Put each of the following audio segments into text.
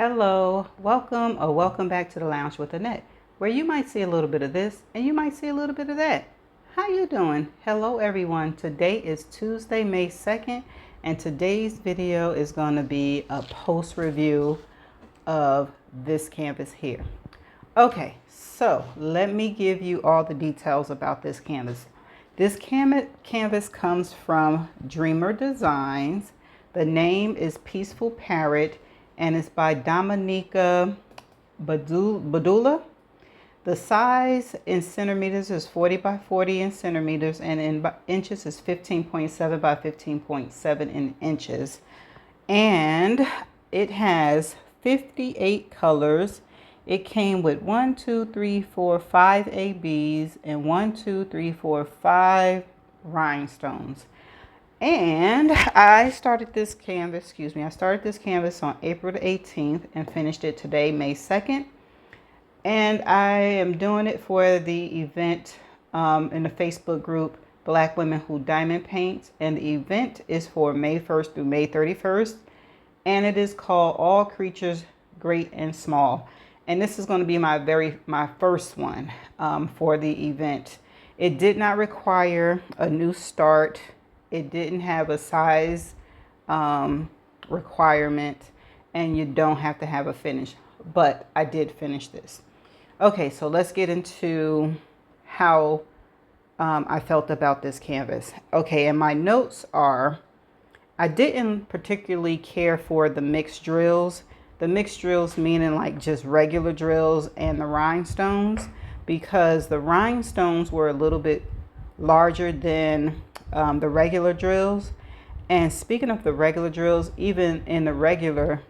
Hello, welcome or welcome back to the Lounge with Annette, where you might see a little bit of this and you might see a little bit of that. How you doing? Hello everyone. Today is Tuesday, May 2nd, and today's video is going to be a post review of this canvas here. Okay, so let me give you all the details about this canvas. This canvas comes from Dreamer Designs. The name is Peaceful Parrot, and it's by Dominica Badula. The size in centimeters is 40 by 40 in centimeters, and in inches is 15.7 by 15.7 in inches. And it has 58 colors. It came with 1, 2, 3, 4, 5 ABs and 1, 2, 3, 4, 5 rhinestones. And I started this canvas on April the 18th and finished it today, May 2nd. And I am doing it for the event in the Facebook group, Black Women Who Diamond Paint. And the event is for May 1st through May 31st. And it is called All Creatures Great and Small. And this is going to be my first one for the event. It did not require a new start. It didn't have a size requirement, and you don't have to have a finish, but I did finish this. Okay, so let's get into how I felt about this canvas. Okay, and my notes are, I didn't particularly care for the mixed drills. The mixed drills meaning like just regular drills and the rhinestones, because the rhinestones were a little bit larger than the regular drills. And speaking of the regular drills, even in the regular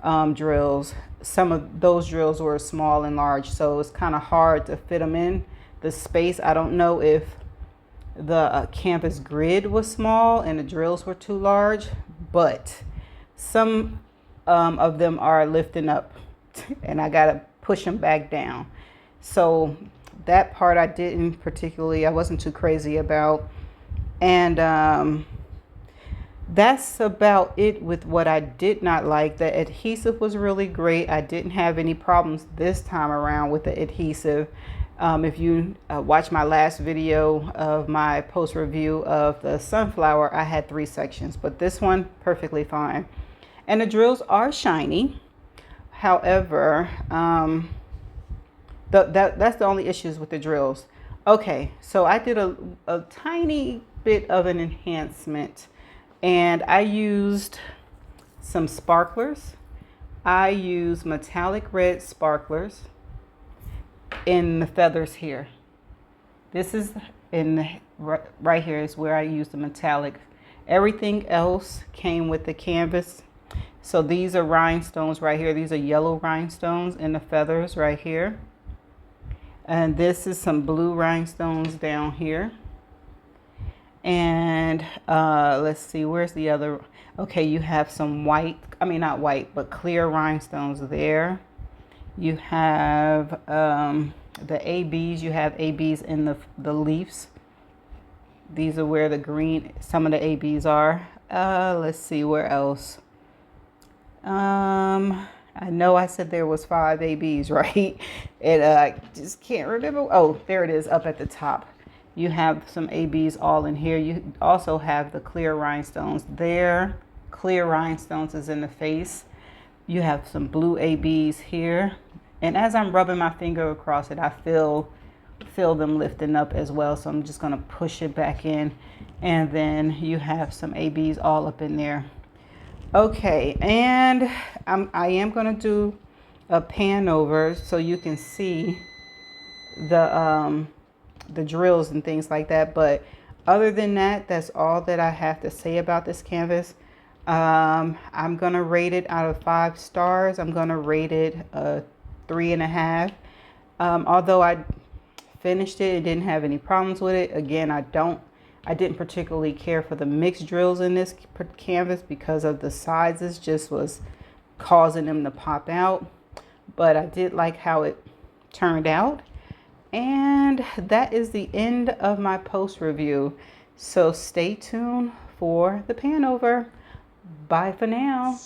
drills, some of those drills were small and large, so it's kind of hard to fit them in the space. I don't know if the canvas grid was small and the drills were too large, but some of them are lifting up and I gotta push them back down. So that part I wasn't too crazy about. And that's about it with what I did not like. The adhesive was really great. I didn't have any problems this time around with the adhesive. If you watch my last video of my post review of the sunflower, I had 3 sections, but this one perfectly fine. And the drills are shiny. However, that's the only issues with the drills. Okay, so I did a tiny bit of an enhancement, and I used some sparklers. I used metallic red sparklers in the feathers here. This is right here is where I used the metallic. Everything else came with the canvas. So these are rhinestones right here. These are yellow rhinestones in the feathers right here. And this is some blue rhinestones down here. And let's see, where's the other? Okay, you have some not white, but clear rhinestones there. You have the ABs. You have ABs in the leaves. These are where some of the ABs are. Let's see, where else? I know I said there was 5 ABs, right? And I just can't remember. Oh, there it is up at the top. You have some ABs all in here. You also have the clear rhinestones there. Clear rhinestones is in the face. You have some blue ABs here. And as I'm rubbing my finger across it, I feel them lifting up as well. So I'm just going to push it back in. And then you have some ABs all up in there. Okay, and I am going to do a pan over so you can see the drills and things like that. But other than that, that's all that I have to say about this canvas. I'm going to rate it out of 5 stars. I'm going to rate it 3.5. Although I finished it and didn't have any problems with it. Again, I didn't particularly care for the mixed drills in this canvas because of the sizes just was causing them to pop out. But I did like how it turned out. And that is the end of my post review. So stay tuned for the pan over. Bye for now.